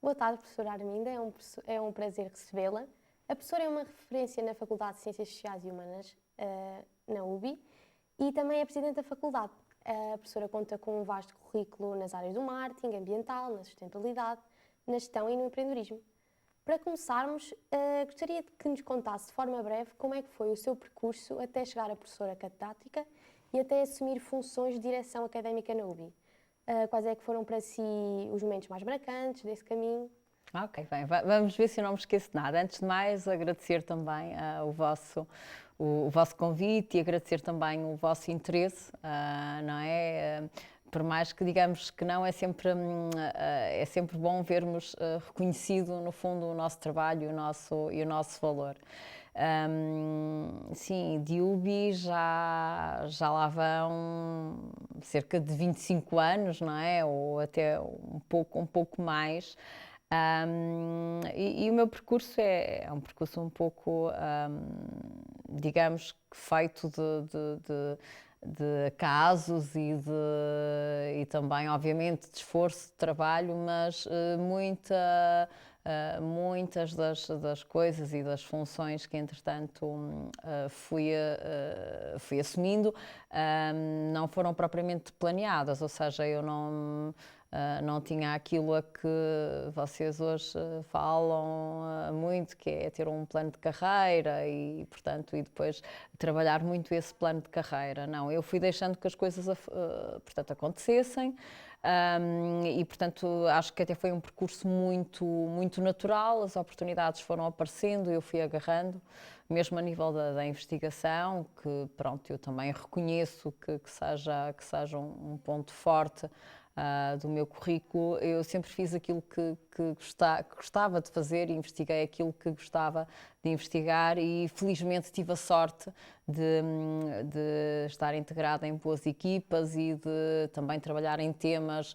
Boa tarde, professora Arminda. É um prazer recebê-la. A professora é uma referência na Faculdade de Ciências Sociais e Humanas, na UBI, e também é presidente da faculdade. A professora conta com um vasto currículo nas áreas do marketing, ambiental, na sustentabilidade, na gestão e no empreendedorismo. Para começarmos, gostaria de que nos contasse de forma breve como é que foi o seu percurso até chegar a professora catedrática e até assumir funções de direção académica na UBI. Quais é que foram para si os momentos mais marcantes desse caminho? Ok, bem, vamos ver se eu não me esqueço de nada. Antes de mais, agradecer também o vosso convite e agradecer também o vosso interesse, não é? Por mais que digamos que não, é sempre bom vermos reconhecido, no fundo, o nosso trabalho e o nosso valor. Sim, de UBI já lá vão cerca de 25 anos, não é? Ou até um pouco mais. E o meu percurso é um percurso um pouco, digamos, feito de casos e também, obviamente, de esforço, de trabalho, mas muitas das coisas e das funções que, entretanto, fui assumindo, não foram propriamente planeadas, ou seja, eu não tinha aquilo a que vocês hoje falam muito, que é ter um plano de carreira e, portanto, e depois trabalhar muito esse plano de carreira. Não, eu fui deixando que as coisas, portanto, acontecessem. E, portanto, acho que até foi um percurso muito natural, as oportunidades foram aparecendo, eu fui agarrando, mesmo a nível da investigação, que, pronto, eu também reconheço que seja um ponto forte do meu currículo. Eu sempre fiz aquilo que gostava de fazer e investiguei aquilo que gostava de investigar e felizmente tive a sorte de estar integrada em boas equipas e de também trabalhar em temas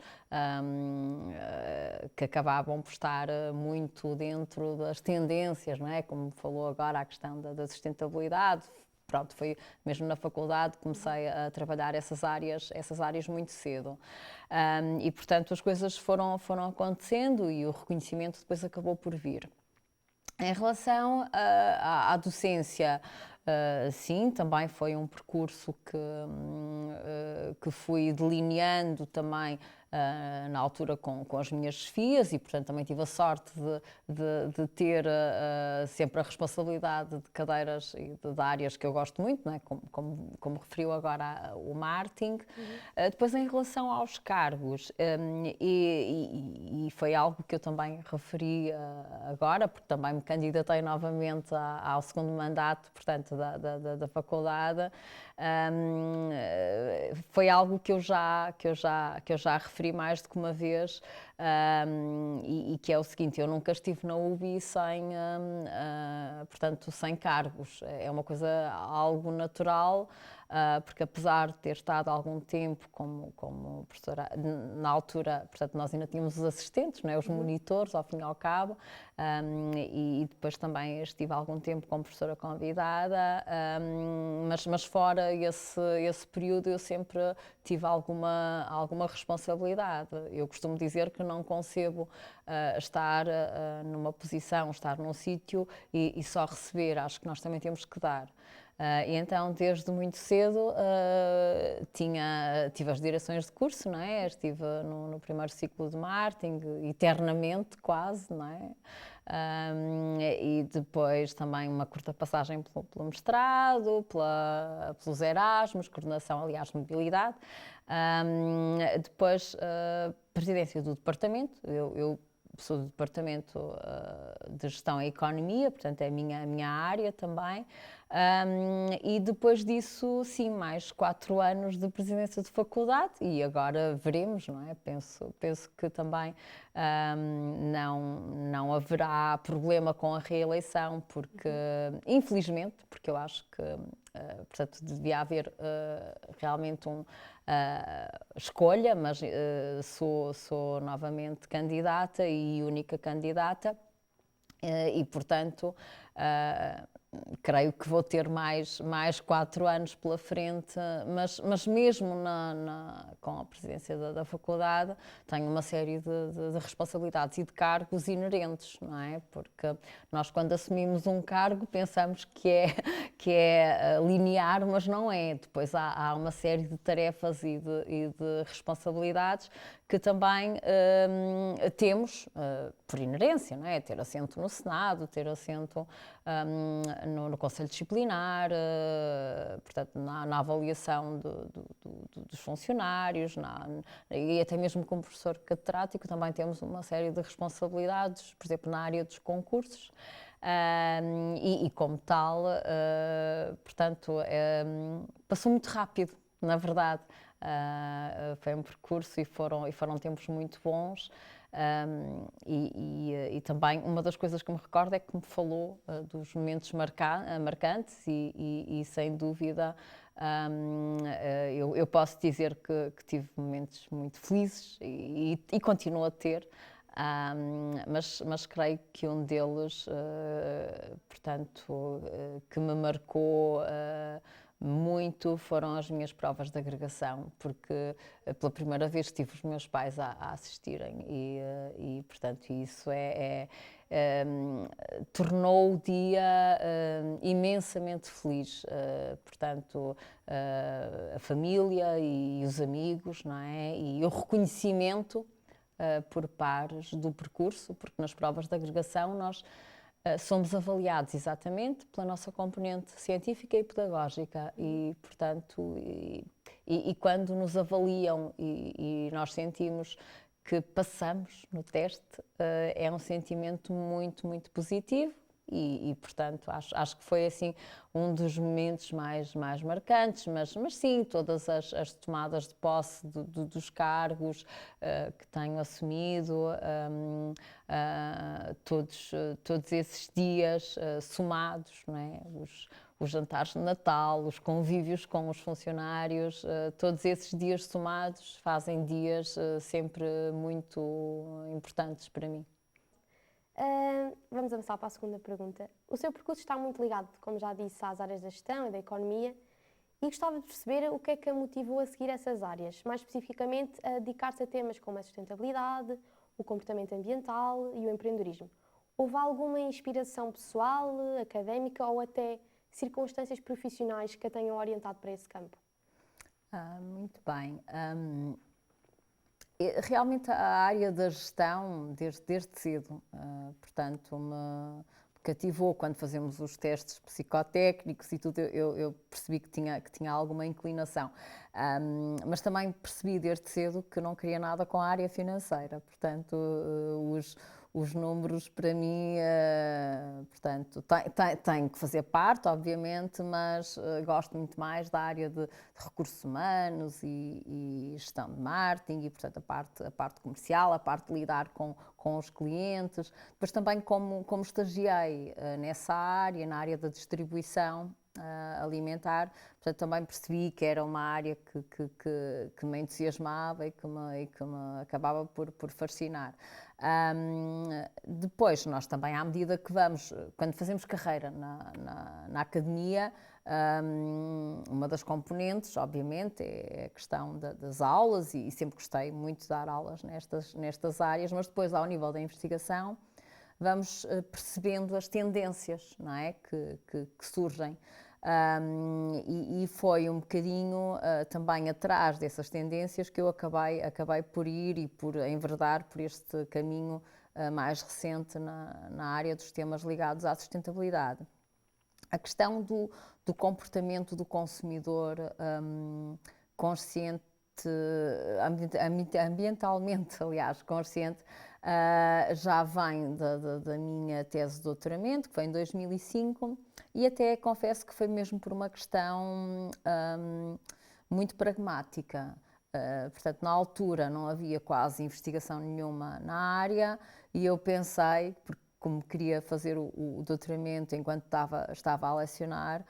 que acabavam por estar muito dentro das tendências, não é? Como falou agora, a questão da sustentabilidade. Pronto, foi mesmo na faculdade, comecei a trabalhar essas áreas muito cedo. E, portanto, as coisas foram acontecendo e o reconhecimento depois acabou por vir. Em relação à docência, sim, também foi um percurso que fui delineando também na altura com as minhas chefias e, portanto, também tive a sorte de ter sempre a responsabilidade de cadeiras e de áreas que eu gosto muito, não é? Como referiu agora o marketing. Depois, em relação aos cargos, e foi algo que eu também referi agora, porque também me candidatei novamente ao segundo mandato, portanto, da faculdade. Foi algo que eu já referi mais do que uma vez, e que é o seguinte: eu nunca estive na UBI portanto, sem cargos. É uma coisa algo natural, porque apesar de ter estado algum tempo como professora, na altura, portanto, nós ainda tínhamos os assistentes, não é? Os monitores, ao fim e ao cabo, e depois também estive algum tempo como professora convidada, mas fora esse período eu sempre tive alguma responsabilidade. Eu costumo dizer que não concebo estar numa posição, estar num sítio e só receber. Acho que nós também temos que dar. E então, desde muito cedo, tive as direções de curso, não é? Estive no primeiro ciclo de marketing, eternamente quase, não é? E depois também uma curta passagem pelo mestrado, pelos Erasmus, coordenação, aliás, de mobilidade. Depois, presidência do departamento. Eu sou do departamento de gestão e economia, portanto é a minha área também. E depois disso, sim, mais 4 anos de presidência de faculdade e agora veremos, não é? Penso que também não haverá problema com a reeleição, porque, infelizmente, porque eu acho que, portanto, devia haver realmente escolha, mas sou novamente candidata e única candidata. E, portanto, creio que vou ter mais 4 anos pela frente, mas mesmo com a presidência da faculdade tenho uma série de responsabilidades e de cargos inerentes, não é? Porque nós, quando assumimos um cargo, pensamos que é linear, mas não é. Depois há uma série de tarefas e de responsabilidades que também temos por inerência, não é? Ter assento no Senado, ter assento no Conselho Disciplinar, portanto, na avaliação dos funcionários, e até mesmo como professor catedrático também temos uma série de responsabilidades, por exemplo, na área dos concursos. E como tal, portanto, passou muito rápido, na verdade. Foi um percurso e foram tempos muito bons. E também uma das coisas que me recordo é que me falou dos momentos marcantes e sem dúvida eu posso dizer que tive momentos muito felizes e continuo a ter. Mas creio que um deles, portanto, que me marcou muito foram as minhas provas de agregação, porque pela primeira vez tive os meus pais a assistirem e portanto, isso tornou o dia imensamente feliz. Portanto, a família e os amigos, não é? E o reconhecimento por pares do percurso, porque nas provas de agregação nós somos avaliados exatamente pela nossa componente científica e pedagógica e, portanto, quando nos avaliam e nós sentimos que passamos no teste, é um sentimento muito, muito positivo. Portanto, acho que foi assim um dos momentos mais marcantes, mas sim, todas as tomadas de posse dos cargos que tenho assumido, todos esses dias somados, não é? Os jantares de Natal, os convívios com os funcionários, todos esses dias somados fazem dias sempre muito importantes para mim. Vamos avançar para a segunda pergunta. O seu percurso está muito ligado, como já disse, às áreas da gestão e da economia e gostava de perceber o que é que a motivou a seguir essas áreas, mais especificamente a dedicar-se a temas como a sustentabilidade, o comportamento ambiental e o empreendedorismo. Houve alguma inspiração pessoal, académica ou até circunstâncias profissionais que a tenham orientado para esse campo? Muito bem. Realmente a área da gestão, desde cedo, portanto, me cativou quando fazemos os testes psicotécnicos e tudo, eu percebi que tinha alguma inclinação. Mas também percebi desde cedo que não queria nada com a área financeira, portanto, os números para mim, portanto, tem que fazer parte, obviamente, mas gosto muito mais da área de recursos humanos e gestão de marketing e, portanto, a parte comercial, a parte de lidar com os clientes. Depois também como estagiei nessa área, na área da distribuição alimentar, portanto também percebi que era uma área que me entusiasmava e que me acabava por fascinar. Depois nós também, à medida que vamos, quando fazemos carreira na academia, uma das componentes, obviamente, é a questão das aulas e sempre gostei muito de dar aulas nestas áreas, mas depois ao nível da investigação vamos percebendo as tendências, não é, que surgem. E foi um bocadinho também atrás dessas tendências que eu acabei por ir e por enverdar por este caminho mais recente na área dos temas ligados à sustentabilidade. A questão do comportamento do consumidor consciente, ambientalmente, aliás, consciente, já vem da minha tese de doutoramento, que foi em 2005, e até confesso que foi mesmo por uma questão muito pragmática. Portanto, na altura não havia quase investigação nenhuma na área e eu pensei, porque como queria fazer o doutoramento enquanto estava a lecionar,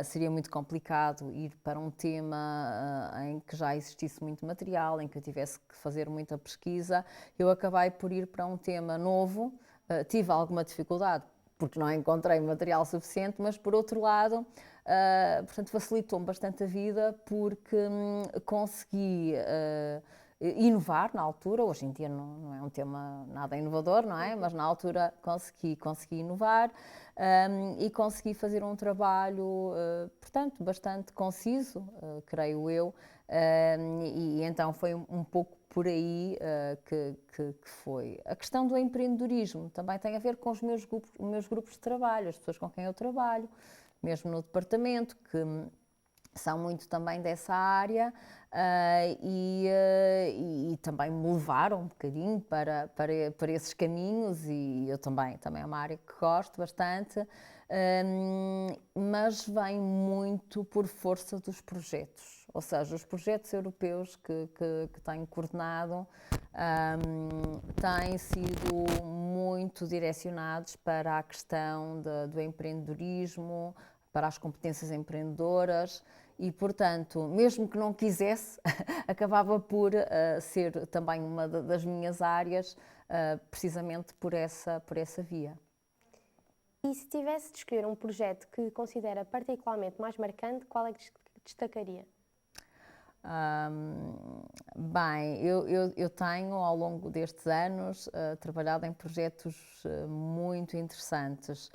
seria muito complicado ir para um tema em que já existisse muito material, em que eu tivesse que fazer muita pesquisa. Eu acabei por ir para um tema novo, tive alguma dificuldade, porque não encontrei material suficiente, mas por outro lado, portanto, facilitou-me bastante a vida porque consegui inovar na altura. Hoje em dia não é um tema nada inovador, não é? Mas na altura consegui inovar e consegui fazer um trabalho, portanto, bastante conciso, creio eu, e então foi um pouco por aí que foi. A questão do empreendedorismo também tem a ver com os meus grupos de trabalho, as pessoas com quem eu trabalho, mesmo no departamento, que são muito também dessa área e também me levaram um bocadinho para esses caminhos, e eu também é uma área que gosto bastante, mas vem muito por força dos projetos, ou seja, os projetos europeus que tenho coordenado têm sido muito direcionados para a questão do empreendedorismo, para as competências empreendedoras e, portanto, mesmo que não quisesse, acabava por ser também uma das minhas áreas, precisamente por essa via. E se tivesse de escolher um projeto que considera particularmente mais marcante, qual é que destacaria? Bem, eu tenho ao longo destes anos trabalhado em projetos muito interessantes.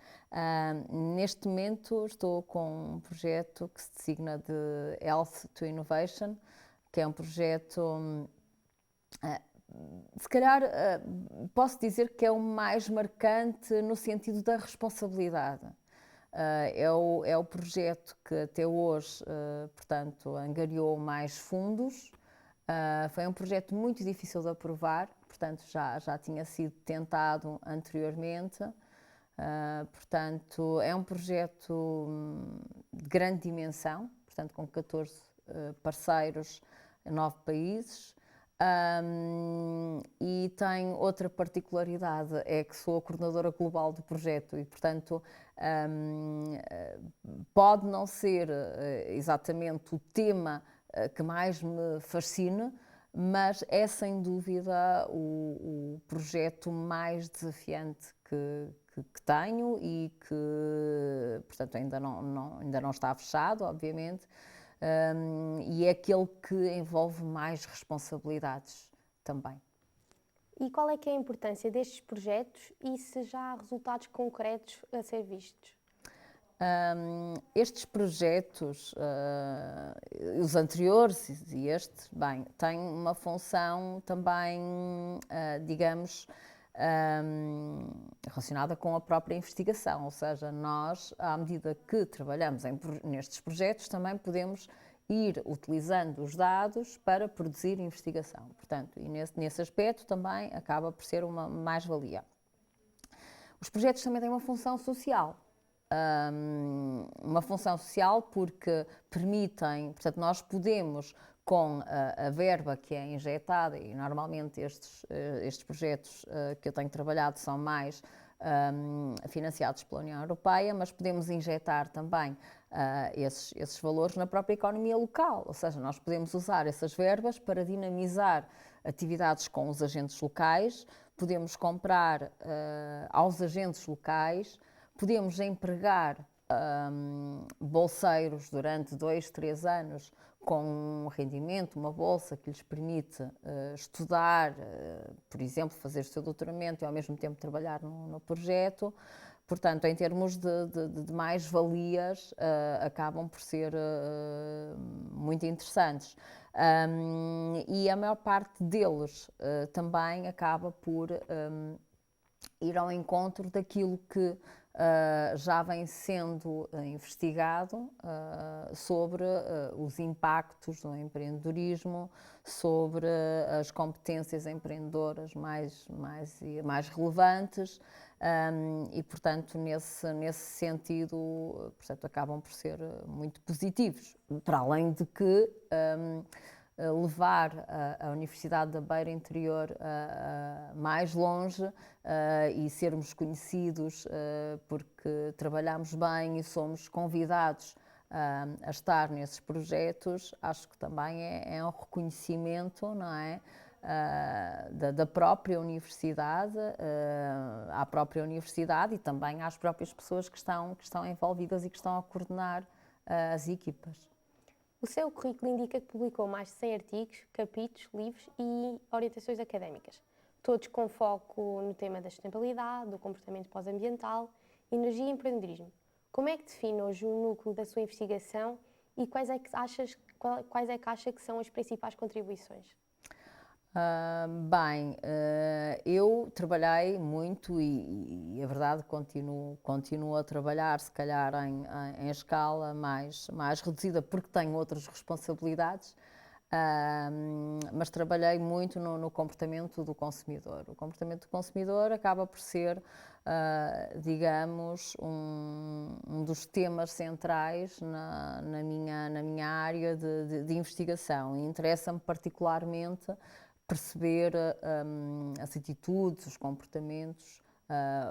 Neste momento estou com um projeto que se designa de Health to Innovation, que é um projeto, se calhar posso dizer que é o mais marcante no sentido da responsabilidade. É o projeto que até hoje, portanto, angariou mais fundos. Foi um projeto muito difícil de aprovar, portanto, já tinha sido tentado anteriormente. Portanto, é um projeto de grande dimensão, portanto, com 14 parceiros em 9 países. E tem outra particularidade, é que sou a coordenadora global do projeto e, portanto, pode não ser exatamente o tema que mais me fascina, mas é sem dúvida o projeto mais desafiante que tenho e que, portanto, ainda não está fechado, obviamente. E é aquele que envolve mais responsabilidades também. E qual é que é a importância destes projetos e se já há resultados concretos a ser vistos? Estes projetos, os anteriores e este, bem, têm uma função também, digamos, relacionada com a própria investigação, ou seja, nós, à medida que trabalhamos nestes projetos, também podemos ir utilizando os dados para produzir investigação. Portanto, e nesse aspecto também acaba por ser uma mais-valia. Os projetos também têm uma função social. Uma função social porque permitem, portanto, nós podemos, com a verba que é injetada, e normalmente estes projetos que eu tenho trabalhado são mais financiados pela União Europeia, mas podemos injetar também esses valores na própria economia local, ou seja, nós podemos usar essas verbas para dinamizar atividades com os agentes locais, podemos comprar aos agentes locais, podemos empregar bolseiros durante 2, 3 anos com um rendimento, uma bolsa que lhes permite estudar, por exemplo, fazer o seu doutoramento e ao mesmo tempo trabalhar no projeto. Portanto, em termos de mais-valias, acabam por ser muito interessantes. E a maior parte deles também acaba por ir ao encontro daquilo que já vem sendo investigado sobre os impactos do empreendedorismo, sobre as competências empreendedoras mais relevantes e, portanto, nesse sentido, portanto, acabam por ser muito positivos. Para além de que levar a Universidade da Beira Interior mais longe e sermos conhecidos porque trabalhamos bem e somos convidados a estar nesses projetos, acho que também é um reconhecimento, não é? da própria universidade, à própria universidade e também às próprias pessoas que estão envolvidas e que estão a coordenar as equipas. O seu currículo indica que publicou mais de 100 artigos, capítulos, livros e orientações académicas, todos com foco no tema da sustentabilidade, do comportamento pós-ambiental, energia e empreendedorismo. Como é que define hoje o núcleo da sua investigação e quais é que acha que são as principais contribuições? Eu trabalhei muito e a verdade continuo a trabalhar, se calhar em escala mais reduzida, porque tenho outras responsabilidades, mas trabalhei muito no comportamento do consumidor. O comportamento do consumidor acaba por ser, digamos, um dos temas centrais na minha área de investigação e interessa-me particularmente perceber as atitudes, os comportamentos,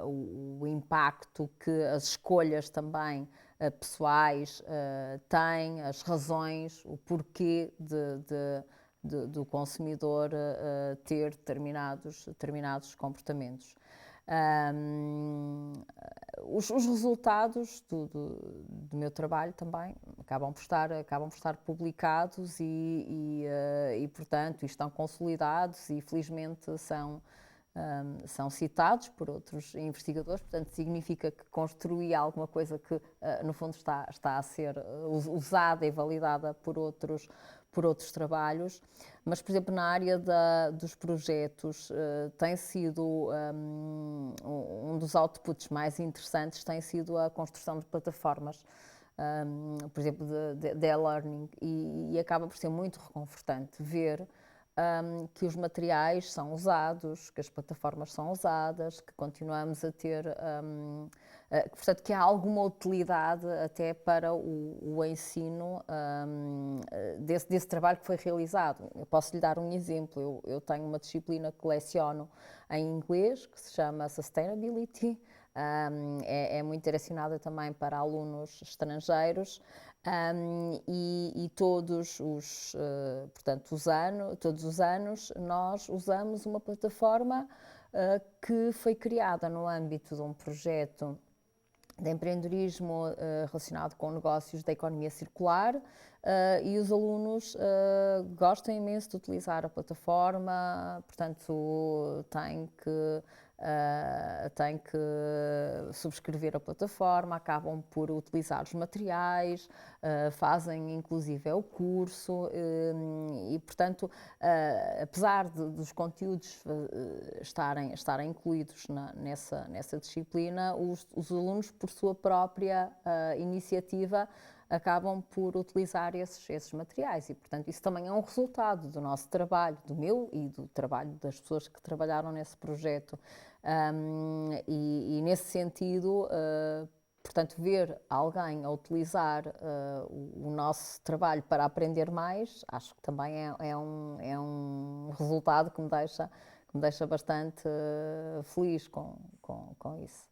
o impacto que as escolhas também pessoais têm, as razões, o porquê do consumidor ter determinados comportamentos. Os resultados do meu trabalho também acabam por estar publicados e, portanto, estão consolidados e, felizmente, são citados por outros investigadores, portanto, significa que construí alguma coisa que, no fundo, está a ser usada e validada por outros trabalhos, mas, por exemplo, na área dos projetos, tem sido um dos outputs mais interessantes tem sido a construção de plataformas, por exemplo, de e-learning, e acaba por ser muito reconfortante ver que os materiais são usados, que as plataformas são usadas, que continuamos a ter, portanto, que há alguma utilidade até para o ensino desse trabalho que foi realizado. Eu posso lhe dar um exemplo. Eu tenho uma disciplina que leciono em inglês, que se chama Sustainability, é muito direcionada também para alunos estrangeiros. E todos os anos nós usamos uma plataforma que foi criada no âmbito de um projeto de empreendedorismo relacionado com negócios da economia circular, e os alunos gostam imenso de utilizar a plataforma, portanto têm que subscrever a plataforma, acabam por utilizar os materiais, fazem inclusive o curso e, portanto, apesar dos conteúdos estarem incluídos nessa disciplina, os alunos, por sua própria iniciativa, acabam por utilizar esses materiais e, portanto, isso também é um resultado do nosso trabalho, do meu e do trabalho das pessoas que trabalharam nesse projeto. E nesse sentido, portanto, ver alguém a utilizar o nosso trabalho para aprender mais, acho que também é um resultado que me deixa bastante feliz com isso.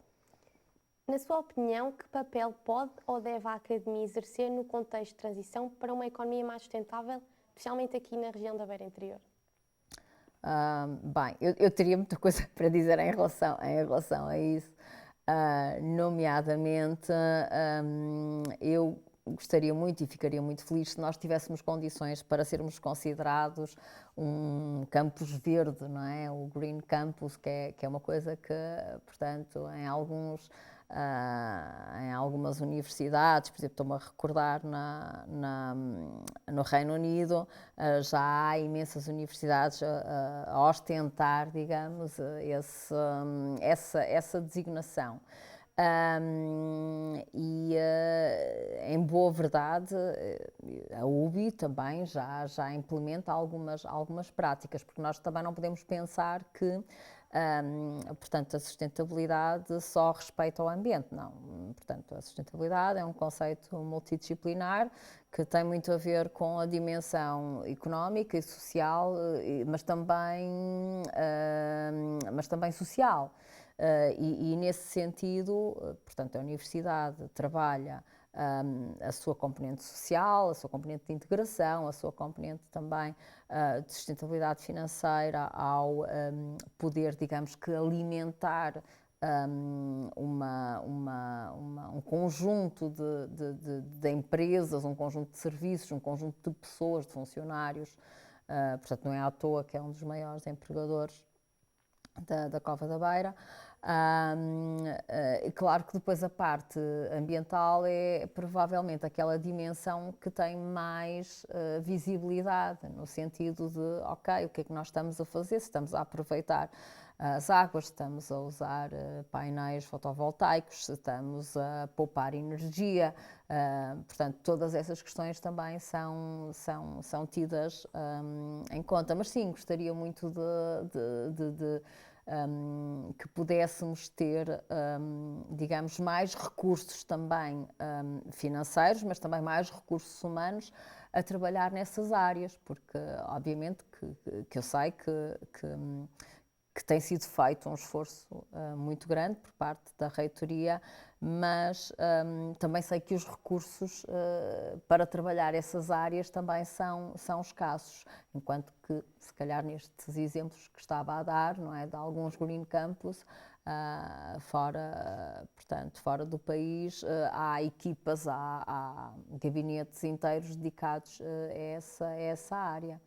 Na sua opinião, que papel pode ou deve a academia exercer no contexto de transição para uma economia mais sustentável, especialmente aqui na região da Beira Interior? Bem, eu teria muita coisa para dizer em relação a isso, nomeadamente eu gostaria muito e ficaria muito feliz se nós tivéssemos condições para sermos considerados um campus verde, não é? O Green Campus, que é uma coisa que, portanto, em algumas universidades, por exemplo, estou-me a recordar no Reino Unido, já há imensas universidades a ostentar, digamos, essa designação. Em boa verdade, a UBI também já implementa algumas práticas, porque nós também não podemos pensar que portanto, a sustentabilidade só respeita ao ambiente, não. Portanto, a sustentabilidade é um conceito multidisciplinar que tem muito a ver com a dimensão económica e social, mas também social. E nesse sentido, portanto, a universidade trabalha a sua componente social, a sua componente de integração, a sua componente também de sustentabilidade financeira, ao poder, digamos que, alimentar um conjunto de empresas, um conjunto de serviços, um conjunto de pessoas, de funcionários. Portanto, não é à toa que é um dos maiores empregadores da Cova da Beira. Claro que depois a parte ambiental é provavelmente aquela dimensão que tem mais visibilidade, no sentido de, ok, o que é que nós estamos a fazer? Se estamos a aproveitar as águas, se estamos a usar painéis fotovoltaicos, se estamos a poupar energia, portanto, todas essas questões também são tidas em conta. Mas sim, gostaria muito que pudéssemos ter, digamos, mais recursos também financeiros, mas também mais recursos humanos a trabalhar nessas áreas, porque obviamente que eu sei que tem sido feito um esforço muito grande por parte da reitoria, mas também sei que os recursos para trabalhar essas áreas também são escassos, enquanto que, se calhar, nestes exemplos que estava a dar, não é, de alguns green campus, portanto, fora do país, há equipas, há gabinetes inteiros dedicados a essa área.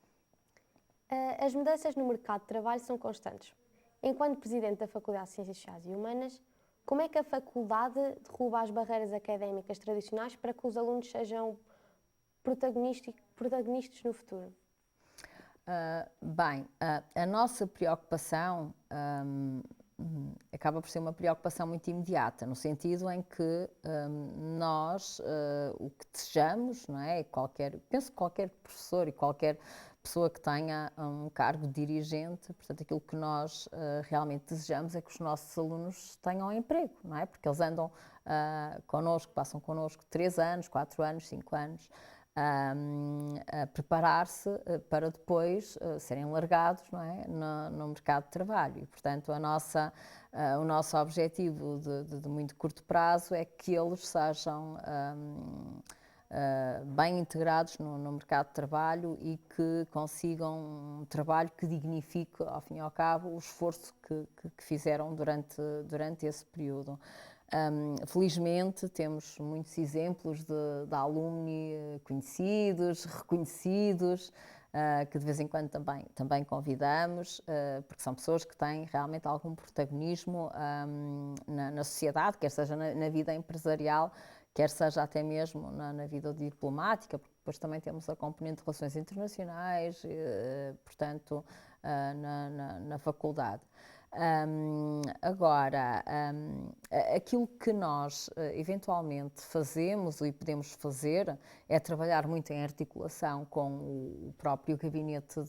As mudanças no mercado de trabalho são constantes. Enquanto presidente da Faculdade de Ciências Sociais e Humanas, como é que a faculdade derruba as barreiras académicas tradicionais para que os alunos sejam protagonistas no futuro? A nossa preocupação acaba por ser uma preocupação muito imediata, no sentido em que nós, o que desejamos, não é? Penso que qualquer professor e qualquer pessoa que tenha um cargo de dirigente, portanto, aquilo que nós realmente desejamos é que os nossos alunos tenham emprego, não é? Porque eles andam connosco, passam connosco 3 anos, 4 anos, 5 anos, a preparar-se para depois serem largados, não é, no mercado de trabalho. E, portanto, o nosso objetivo de muito curto prazo é que eles sejam bem integrados no mercado de trabalho e que consigam um trabalho que dignifique, ao fim e ao cabo, o esforço que fizeram durante esse período. Felizmente temos muitos exemplos de alumni conhecidos, reconhecidos, que de vez em quando também convidamos, porque são pessoas que têm realmente algum protagonismo na sociedade, quer seja na vida empresarial, quer seja até mesmo na vida diplomática, porque depois também temos a componente de relações internacionais, portanto, na faculdade. Agora, aquilo que nós eventualmente fazemos e podemos fazer é trabalhar muito em articulação com o próprio gabinete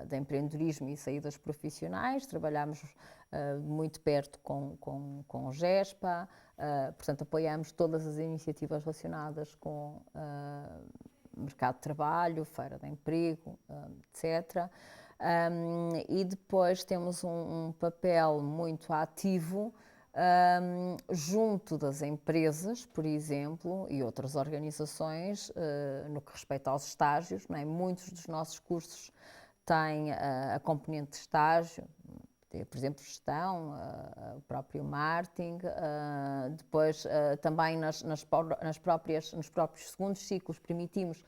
de empreendedorismo e saídas profissionais, trabalhamos muito perto com o GESPA, portanto apoiamos todas as iniciativas relacionadas com mercado de trabalho, feira de emprego, etc. E depois temos um papel muito ativo junto das empresas, por exemplo, e outras organizações, no que respeita aos estágios, não é? Muitos dos nossos cursos têm a componente de estágio, por exemplo, gestão, o próprio marketing, depois também nos próprios segundos ciclos permitimos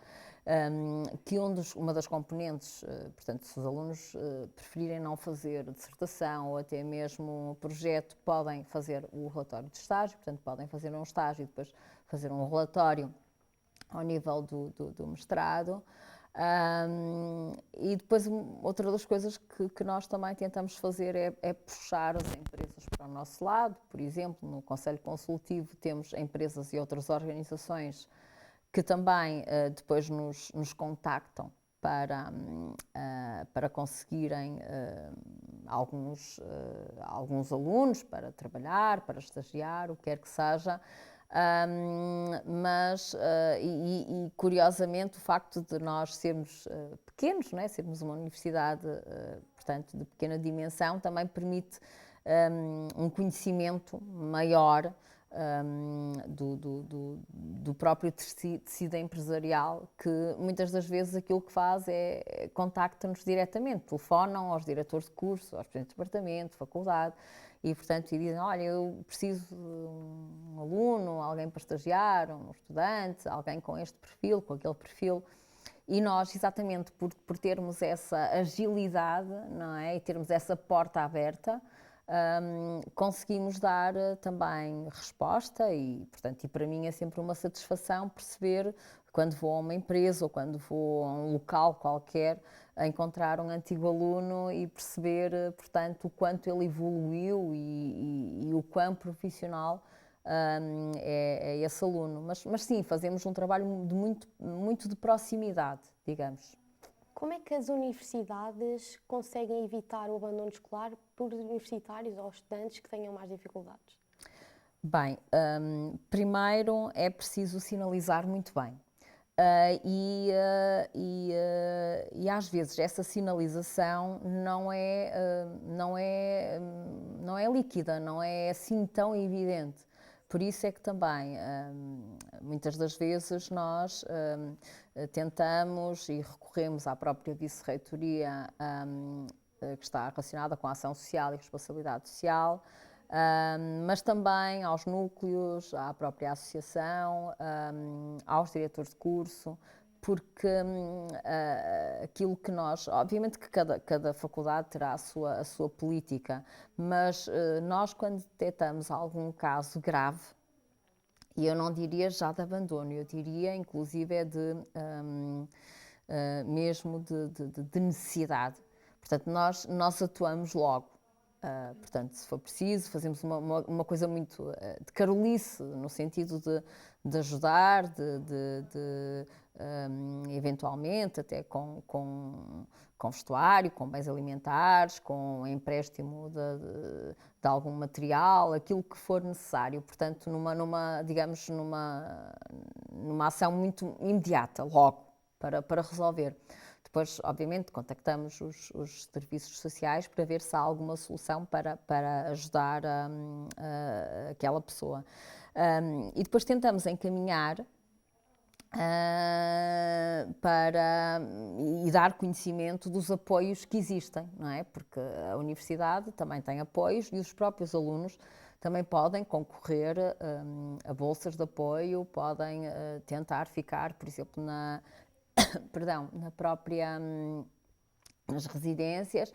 que uma das componentes, portanto, se os alunos preferirem não fazer dissertação ou até mesmo projeto, podem fazer o relatório de estágio, portanto, podem fazer um estágio e depois fazer um relatório ao nível do mestrado. E depois outra das coisas que nós também tentamos fazer é puxar as empresas para o nosso lado. Por exemplo, no Conselho Consultivo temos empresas e outras organizações que também depois nos contactam para conseguirem alguns alunos para trabalhar, para estagiar, o que quer que seja. E curiosamente o facto de nós sermos pequenos, não é? Sermos uma universidade, portanto, de pequena dimensão, também permite um conhecimento maior do próprio tecido empresarial, que muitas das vezes aquilo que faz é contacta-nos diretamente, telefonam aos diretores de curso, aos presidentes de departamento, de faculdade, e portanto e dizem, olha, eu preciso de um aluno, alguém para estagiar, um estudante, alguém com este perfil, com aquele perfil. E nós, exatamente por termos essa agilidade, não é? E termos essa porta aberta, conseguimos dar também resposta e, portanto, e para mim é sempre uma satisfação perceber quando vou a uma empresa ou quando vou a um local qualquer encontrar um antigo aluno e perceber, portanto, o quanto ele evoluiu e o quão profissional é esse aluno. Mas sim, fazemos um trabalho de muito de proximidade, digamos. Como é que as universidades conseguem evitar o abandono escolar por universitários ou estudantes que tenham mais dificuldades? Bem, primeiro é preciso sinalizar muito bem. E às vezes essa sinalização não é líquida, não é assim tão evidente. Por isso é que também, muitas das vezes, nós tentamos e recorremos à própria vice-reitoria que está relacionada com a ação social e responsabilidade social, mas também aos núcleos, à própria associação, aos diretores de curso, porque aquilo que nós, obviamente que cada faculdade terá a sua política, mas nós quando detectamos algum caso grave, e eu não diria já de abandono, eu diria inclusive mesmo de necessidade. Portanto, nós atuamos logo. Portanto, se for preciso, fazemos uma coisa muito de carolice, no sentido de ajudar, eventualmente até com vestuário, com bens alimentares, com empréstimo de algum material, aquilo que for necessário. Portanto, digamos, numa ação muito imediata, logo, para resolver. Depois, obviamente, contactamos os serviços sociais para ver se há alguma solução para ajudar aquela pessoa. E depois tentamos encaminhar e dar conhecimento dos apoios que existem, não é? Porque a universidade também tem apoios e os próprios alunos também podem concorrer a bolsas de apoio, podem tentar ficar, por exemplo, nas residências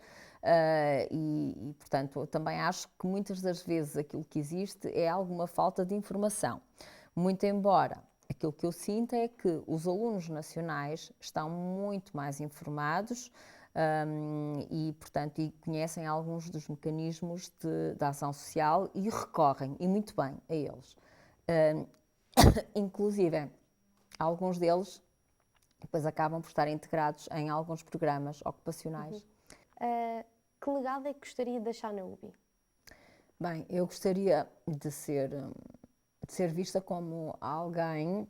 portanto, também acho que muitas das vezes aquilo que existe é alguma falta de informação. Muito embora aquilo que eu sinto é que os alunos nacionais estão muito mais informados portanto, conhecem alguns dos mecanismos da ação social e recorrem, e muito bem, a eles. Inclusive, alguns deles depois acabam por estar integrados em alguns programas ocupacionais. Que legado é que gostaria de deixar na UBI? Bem, eu gostaria de ser vista como alguém,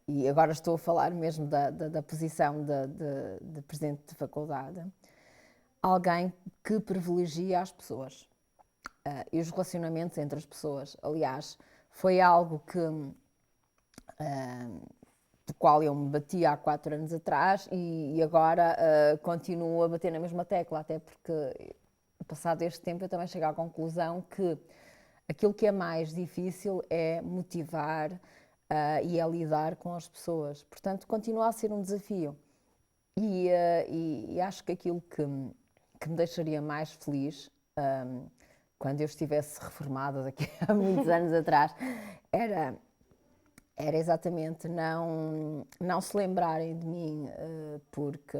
e agora estou a falar mesmo da posição de presidente de faculdade, alguém que privilegia as pessoas e os relacionamentos entre as pessoas. Aliás, foi algo do qual eu me bati há 4 anos atrás e agora continuo a bater na mesma tecla, até porque, passado este tempo, eu também chego à conclusão que aquilo que é mais difícil é motivar e é lidar com as pessoas. Portanto, continua a ser um desafio. E acho que aquilo que me deixaria mais feliz, quando eu estivesse reformada daqui a muitos anos atrás, era exatamente não se lembrarem de mim porque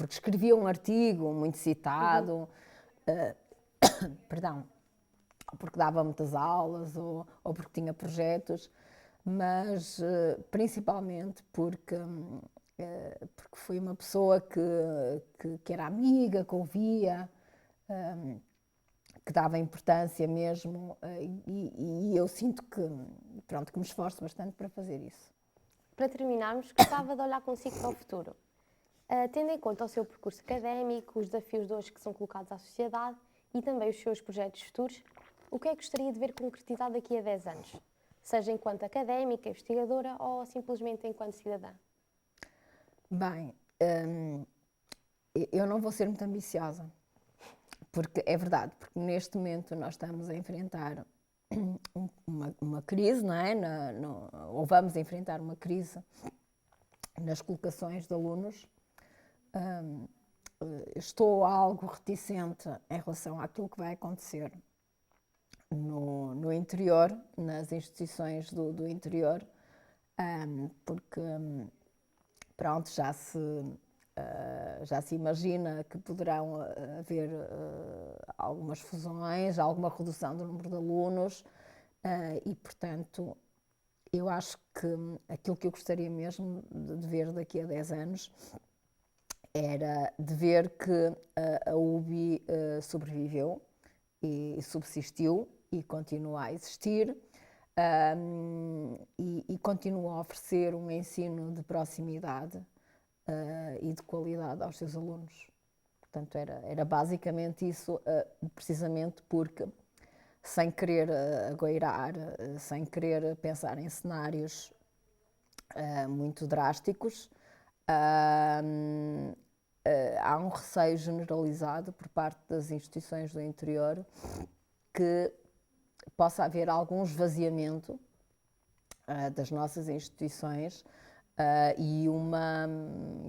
escrevia um artigo muito citado, perdão, porque dava muitas aulas ou porque tinha projetos, mas principalmente porque fui uma pessoa que era amiga, que ouvia, que dava importância mesmo e eu sinto que me esforço bastante para fazer isso. Para terminarmos, gostava de olhar consigo para o futuro. Tendo em conta o seu percurso académico, os desafios de hoje que são colocados à sociedade e também os seus projetos futuros, o que é que gostaria de ver concretizado daqui a 10 anos? Seja enquanto académica, investigadora ou simplesmente enquanto cidadã? Bem, eu não vou ser muito ambiciosa, porque é verdade, porque neste momento nós estamos a enfrentar uma crise, não é? Ou vamos enfrentar uma crise nas colocações de alunos. Estou algo reticente em relação àquilo que vai acontecer no interior, nas instituições do interior, porque pronto, já se imagina que poderão haver algumas fusões, alguma redução do número de alunos e, portanto, eu acho que aquilo que eu gostaria mesmo de ver daqui a 10 anos era de ver que a UBI sobreviveu e subsistiu e continua a existir e continua a oferecer um ensino de proximidade e de qualidade aos seus alunos. Portanto, era basicamente isso, precisamente porque, sem querer agoirar, sem querer pensar em cenários muito drásticos, há um receio generalizado por parte das instituições do interior que possa haver algum esvaziamento das nossas instituições e uma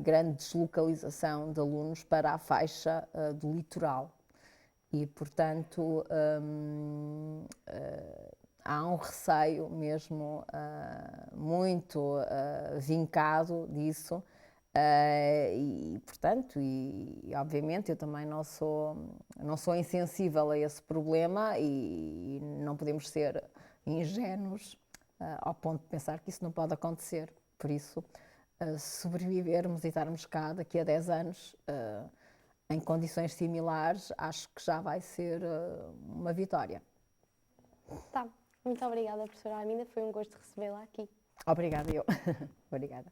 grande deslocalização de alunos para a faixa do litoral. E, portanto, há um receio mesmo muito vincado disso. Portanto, obviamente eu também não sou insensível a esse problema e não podemos ser ingênuos ao ponto de pensar que isso não pode acontecer. Por isso, sobrevivermos e estarmos cá daqui a 10 anos em condições similares, acho que já vai ser uma vitória. Tá, muito obrigada, professora Arminda, foi um gosto recebê-la aqui. Obrigada eu. Obrigada.